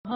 اللہ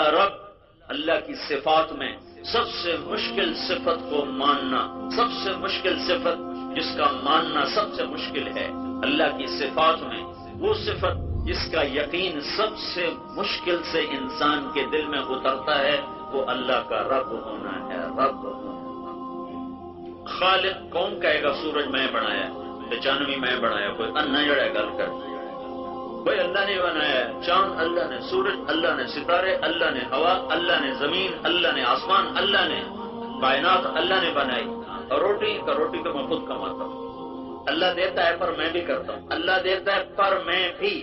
رب، اللہ کی صفات میں سب سے مشکل صفت کو ماننا، سب سے مشکل صفت جس کا ماننا سب سے مشکل ہے، اللہ کی صفات میں وہ صفت جس کا یقین سب سے مشکل سے انسان کے دل میں اترتا ہے، وہ اللہ کا رب ہونا ہے۔ رب ہونا، خالق کون کہے گا سورج میں بنایا، چاندنی میں بنایا، کوئی انا جڑا گل کر، کوئی اللہ نے بنایا، چاند اللہ نے، سورج اللہ نے، ستارے اللہ نے، ہوا اللہ نے، زمین اللہ نے، آسمان اللہ نے، کائنات اللہ نے بنائی، اور روٹی تو میں خود کماتا ہوں۔ اللہ دیتا ہے پر میں بھی کرتا ہوں، اللہ دیتا ہے پر میں بھی،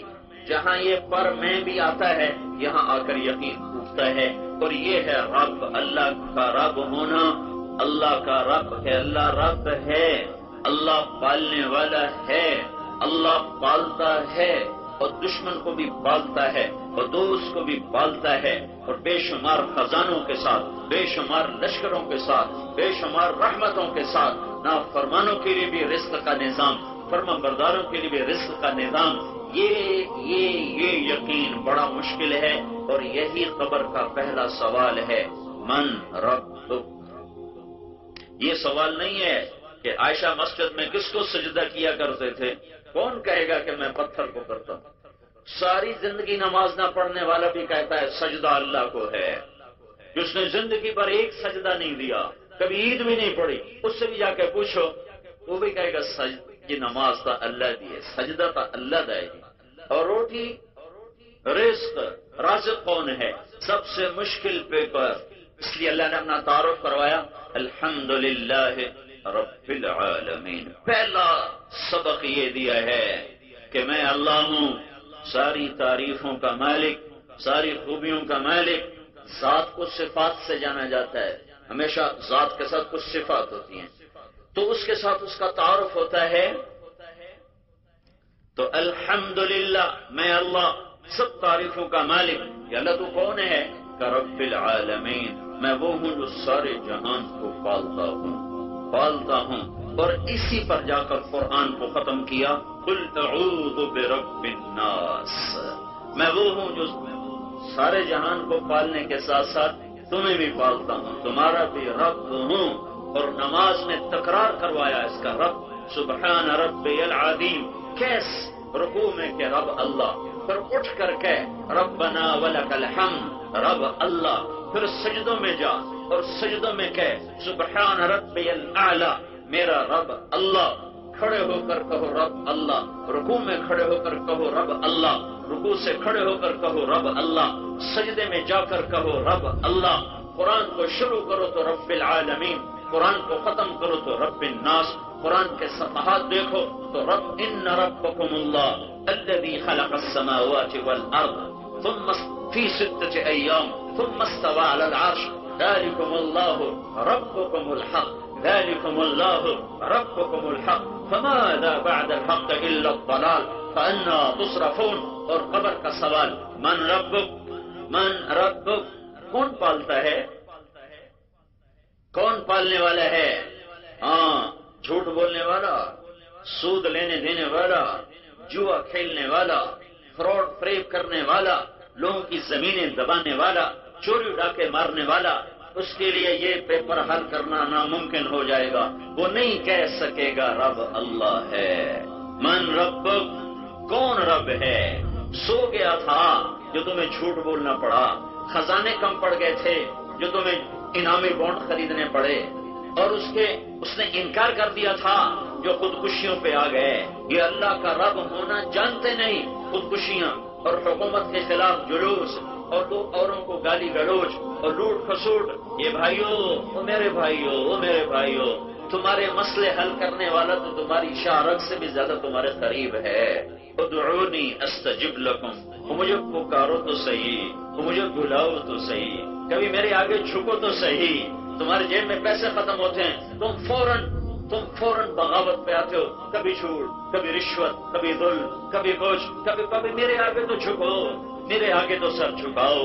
جہاں یہ پر میں بھی آتا ہے یہاں آ کر یقین اٹھتا ہے، اور یہ ہے رب، اللہ کا رب ہونا، اللہ کا رب ہے، اللہ رب ہے، اللہ پالنے والا ہے، اللہ پالتا ہے، اور دشمن کو بھی پالتا ہے، اور دوست کو بھی پالتا ہے، اور بے شمار خزانوں کے ساتھ، بے شمار لشکروں کے ساتھ، بے شمار رحمتوں کے ساتھ، نافرمانوں کے لیے بھی رزق کا نظام، فرما برداروں کے لیے بھی رزق کا نظام۔ یہ یقین بڑا مشکل ہے، اور یہی قبر کا پہلا سوال ہے، من رب۔ یہ سوال نہیں ہے کہ عائشہ مسجد میں کس کو سجدہ کیا کرتے تھے، کون کہے گا کہ میں پتھر کو کرتا ہوں؟ ساری زندگی نماز نہ پڑھنے والا بھی کہتا ہے سجدہ اللہ کو ہے، جس نے زندگی پر ایک سجدہ نہیں دیا، کبھی عید بھی نہیں پڑھی، اس سے بھی جا کے پوچھو، وہ بھی کہے گا یہ نماز تا اللہ دی ہے، سجدہ تا اللہ دے گی۔ اور روٹی، رزق، رازق کون ہے؟ سب سے مشکل پیپر، اس لیے اللہ نے اپنا تعارف کروایا، الحمدللہ رب العالمین۔ پہلا سبق یہ دیا ہے کہ میں اللہ ہوں، ساری تعریفوں کا مالک، ساری خوبیوں کا مالک۔ ذات کو صفات سے جانا جاتا ہے، ہمیشہ ذات کے ساتھ کچھ صفات ہوتی ہیں، تو اس کے ساتھ اس کا تعارف ہوتا ہے۔ تو الحمدللہ، میں اللہ سب تعریفوں کا مالک۔ یا اللہ تو کون ہے؟ کہ رب العالمین، میں وہ ہوں جو سارے جہان کو پالتا ہوں۔ اور اسی پر جا کر قرآن کو ختم کیا، قل اعوذ برب الناس، میں وہ ہوں جو سارے جہان کو پالنے کے ساتھ ساتھ تمہیں بھی پالتا ہوں، تمہارا بھی رب ہوں۔ اور نماز میں تکرار کروایا اس کا رب، سبحان ربی العظیم، کیس رکوع میں کہ رب اللہ، پھر اٹھ کر کہ ربنا ولک الحمد، رب اللہ، پھر سجدوں میں جا اور سجدوں میں کہ سبحان ربی الاعلی، میرا رب اللہ، کھڑے ہو کر کہو رب اللہ، رکوع میں کھڑے ہو کر کہو رب اللہ، رکوع سے کھڑے ہو کر کہو رب اللہ، سجدے میں جا کر کہو رب اللہ۔ قرآن کو شروع کرو تو رب العالمین، قرآن کو ختم کرو تو رب الناس، قرآن کے صفحات دیکھو تو رب ان ربکم اللہ الذی خلق السماوات والارض ثم فی 6 ایام ثم استوى علی العرش ذلکم اللہ ربکم الحق، ذلکم اللہ ربکم الحق، فماذا بعد الحق الا الضلال فانا تصرفون۔ اور قبر کا سوال، من ربک، من ربک، کون پالتا ہے؟ کون پالنے والا ہے؟ ہاں، جھوٹ بولنے والا، سود لینے دینے والا، جوا کھیلنے والا، فراڈ فریب کرنے والا، لوگوں کی زمینیں دبانے والا، چوری ڈاکے مارنے والا، اس کے لیے یہ پیپر حل کرنا ناممکن ہو جائے گا، وہ نہیں کہہ سکے گا رب اللہ ہے۔ من ربک، کون رب ہے؟ سو گیا تھا جو تمہیں جھوٹ بولنا پڑا، خزانے کم پڑ گئے تھے جو تمہیں انعامی بانڈ خریدنے پڑے، اور اس نے انکار کر دیا تھا جو خودکشیوں پہ آ گئے۔ یہ اللہ کا رب ہونا جانتے نہیں، خودکشیاں اور حکومت کے خلاف جلوس اور دو اوروں کو گالی گلوچ اور لوٹ کھسوٹ۔ یہ بھائیو، وہ میرے بھائیو، وہ میرے بھائیو، تمہارے مسئلے حل کرنے والا تو تمہاری شاہ رگ سے بھی زیادہ تمہارے قریب ہے۔ ادعونی استجب لکم، وہ مجھے پکارو تو صحیح، وہ مجھے بلاؤ تو صحیح، کبھی میرے آگے جھکو تو صحیح۔ تمہارے جیب میں پیسے ختم ہوتے ہیں، تم فوراً تم فوراً بغاوت پہ آتے ہو، کبھی جھوٹ، کبھی رشوت، کبھی ظلم، کبھی کچھ، کبھی میرے آگے تو جھکو، میرے آگے تو سر جھکاؤ،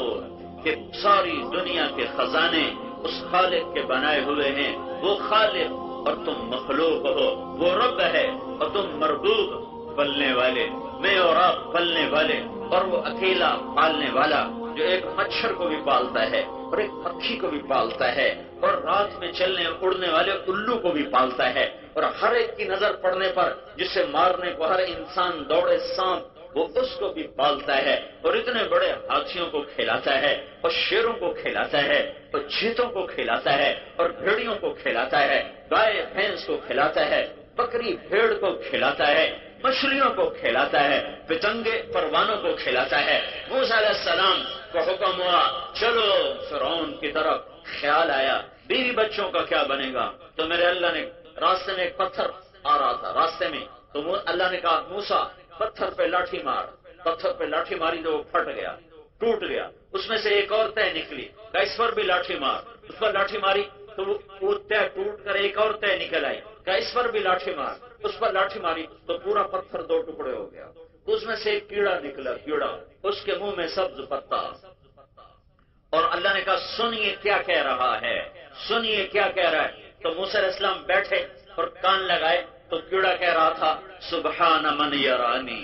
کہ ساری دنیا کے خزانے اس خالق کے بنائے ہوئے ہیں، وہ خالق اور تم مخلوق ہو، وہ رب ہے اور تم مربوب، پلنے والے، میں اور آپ پلنے والے، اور وہ اکیلا پالنے والا جو ایک مچھر کو بھی پالتا ہے اور ایک پکھی کو بھی پالتا ہے اور رات میں چلنے اڑنے والے الو کو بھی پالتا ہے، اور ہر ایک کی نظر پڑنے پر جسے مارنے کو ہر انسان دوڑے سانپ، وہ اس کو بھی پالتا ہے، اور اتنے بڑے ہاتھیوں کو کھلاتا ہے اور شیروں کو کھلاتا ہے اور چیتوں کو کھلاتا ہے اور بھیڑیوں کو کھلاتا ہے، گائے بھینس کو کھلاتا ہے، بکری بھیڑ کو کھلاتا ہے، مچھلیوں کو کھلاتا ہے، پتنگے پروانوں کو کھلاتا ہے۔ موسیٰ علیہ السلام کو حکم ہوا چلو فرعون کی طرف، خیال آیا بیوی بچوں کا کیا بنے گا، تو میرے اللہ نے راستے میں ایک پتھر آ رہا تھا راستے میں، تو اللہ نے کہا موسیٰ پتھر پہ لاٹھی مار، پتھر پہ لاٹھی ماری تو وہ پھٹ گیا، ٹوٹ گیا، اس میں سے ایک اور تہ نکلی، کہا اس پر بھی لاٹھی مار، اس پر لاٹھی ماری تو وہ تہ ٹوٹ کر ایک اور تہ نکل آئی، کہا اس پر بھی لاٹھی مار، اس پر لاٹھی ماری تو پورا پتھر دو ٹکڑے ہو گیا، اس میں سے ایک کیڑا نکلا، کیڑا، اس کے منہ میں سبز پتا، اور اللہ نے کہا سنیے کیا کہہ رہا ہے، سنیے کیا کہہ رہا ہے، تو موسیٰ علیہ السلام بیٹھے اور کان لگائے تو کیڑا کہہ رہا تھا سبحان من یرانی،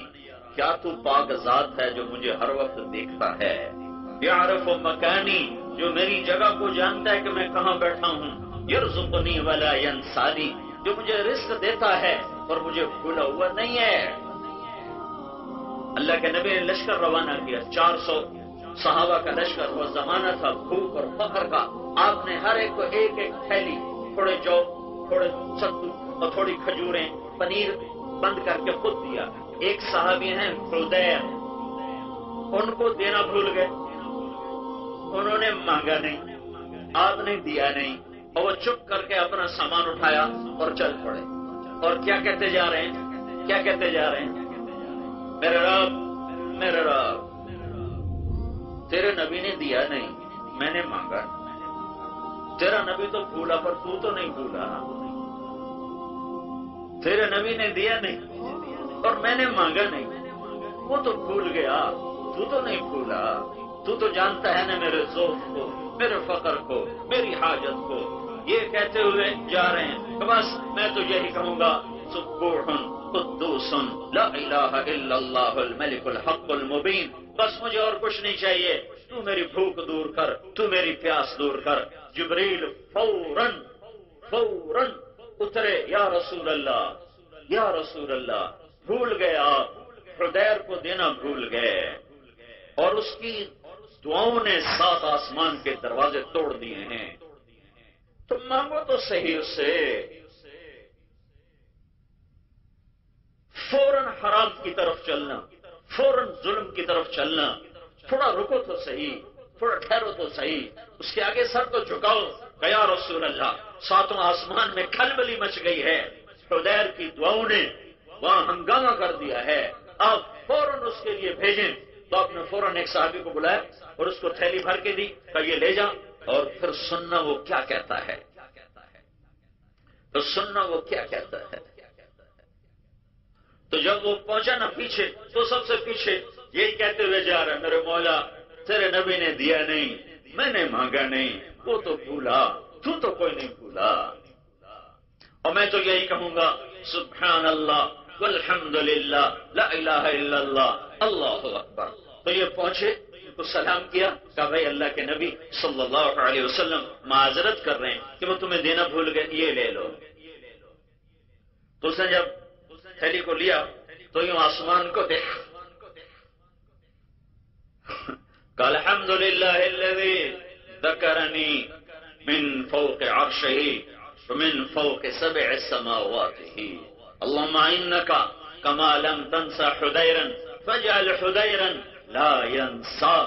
کیا تو پاک ذات ہے جو مجھے ہر وقت دیکھتا ہے، یعرف مکانی، جو میری جگہ کو جانتا ہے کہ میں کہاں بیٹھا ہوں، یرزقنی ولا ینسانی، جو مجھے رزق دیتا ہے اور مجھے بھولا ہوا نہیں ہے۔ اللہ کے نبی نے لشکر روانہ کیا، 400 صحابہ کا لشکر، وہ زمانہ تھا بھوک اور فقر کا، آپ نے ہر ایک کو ایک ایک تھیلی، تھوڑے جو، تھوڑے ستو اور تھوڑی کھجوریں، پنیر بند کر کے خود دیا۔ ایک صحابی ہیں حذیر، ان کو دینا بھول گئے، انہوں نے مانگا نہیں، آپ نے دیا نہیں، اور وہ چپ کر کے اپنا سامان اٹھایا اور چل پڑے، اور کیا کہتے جا رہے ہیں، کیا کہتے جا رہے ہیں، میرے رب، میرے رب، تیرے نبی نے دیا نہیں، میں نے مانگا، تیرا نبی تو بھولا پر تو نہیں بھولا، تیرے نبی نے دیا نہیں اور میں نے مانگا نہیں، وہ تو بھول گیا، تو نہیں بھولا، تو جانتا ہے نا میرے ذوق کو، میرے فقر کو، میری حاجت کو۔ یہ کہتے ہوئے جا رہے ہیں کہ بس میں تو یہی کہوں گا سبوح قدوس لا الہ الا اللہ الملک الحق المبین، بس مجھے اور کچھ نہیں چاہیے، تو میری بھوک دور کر، تو میری پیاس دور کر۔ جبریل فوراً اترے، یا رسول اللہ، یا رسول اللہ، بھول گئے آپ، حذیر کو دینا بھول گئے، اور اس کی دعاؤں نے 7 آسمان کے دروازے توڑ دیے ہیں، تم مانگو تو صحیح اس سے۔ فوراً حرام کی طرف چلنا، فوراً ظلم کی طرف چلنا، تھوڑا رکو تو صحیح، تھوڑا ٹھہرو تو صحیح، اس کے آگے سر تو جھکاؤ کہ یا رسول اللہ۔ 7 آسمان میں کھلبلی مچ گئی ہے، حذیر کی دعاؤں نے وہاں ہنگامہ کر دیا ہے، آپ فوراً اس کے لیے بھیجیں۔ تو آپ نے فوراً ایک صحابی کو بلایا اور اس کو تھیلی بھر کے دی کہ یہ لے جا، اور پھر سننا وہ کیا کہتا ہے، تو سننا وہ کیا کہتا ہے۔ تو جب وہ پہنچا نا پیچھے، تو سب سے پیچھے یہی کہتے ہوئے جا رہا ہے میرے مولا تیرے نبی نے دیا نہیں، میں نے مانگا نہیں، وہ تو بھولا، تو کوئی نہیں بھولا، اور میں تو یہی کہوں گا سبحان اللہ والحمد للہ لا الہ الا اللہ اللہ اکبر۔ تو یہ پہنچے، ان کو سلام کیا، کہا بھائی اللہ کے نبی صلی اللہ علیہ وسلم معذرت کر رہے ہیں کہ وہ تمہیں دینا بھول گئے، یہ لے لو۔ تو اس نے جب تھیلی کو لیا تو یوں آسمان کو دیکھا، قال الحمد للہ الذی ذکرنی من فوق عرشہ ومن فوق 7 سماوات، اللهم انك كما لم تنسى حذيرا فاجعل حذيرا لا ينسى۔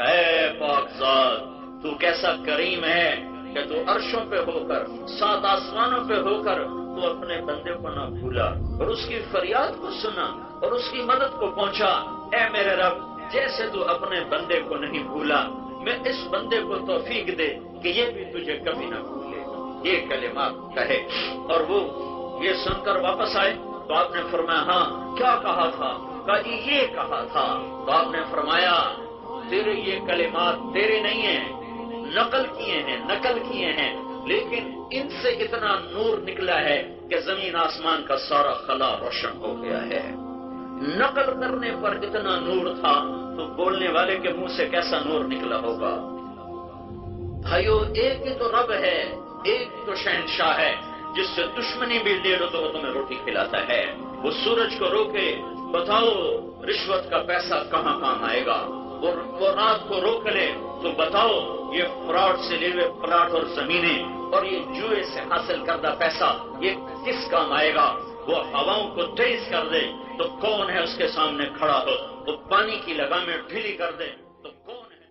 اے پاک ذات، تو کیسا کریم ہے کہ تو عرشوں پہ ہو کر، 7 آسمانوں پہ ہو کر تو اپنے بندے کو نہ بھولا اور اس کی فریاد کو سنا اور اس کی مدد کو پہنچا۔ اے میرے رب، جیسے تو اپنے بندے کو نہیں بھولا، میں اس بندے کو توفیق دے کہ یہ بھی تجھے کبھی نہ بھولے۔ یہ کلمات کہے اور وہ یہ سن کر واپس آئے تو آپ نے فرمایا ہاں کیا کہا تھا؟ کہا یہ کہا تھا۔ تو آپ نے فرمایا تیرے یہ کلمات تیرے نہیں ہیں، نقل کیے ہیں، لیکن ان سے اتنا نور نکلا ہے کہ زمین آسمان کا سارا خلا روشن ہو گیا ہے۔ نقل کرنے پر اتنا نور تھا تو بولنے والے کے منہ سے کیسا نور نکلا ہوگا؟ بھائیو، ایک ہی تو رب ہے، ایک تو شہنشاہ ہے جس سے دشمنی بھی لے لو تو وہ تمہیں روٹی کھلاتا ہے۔ وہ سورج کو روکے، بتاؤ رشوت کا پیسہ کہاں کام آئے گا؟ وہ رات کو روک لے تو بتاؤ یہ فراڈ سے لے ہوئے پلاٹ اور زمینیں اور یہ جوئے سے حاصل کردہ پیسہ یہ کس کام آئے گا؟ وہ ہواؤں کو تیز کر دے تو کون ہے اس کے سامنے کھڑا ہو؟ وہ پانی کی لگامیں ڈھیلی کر دے تو کون ہے؟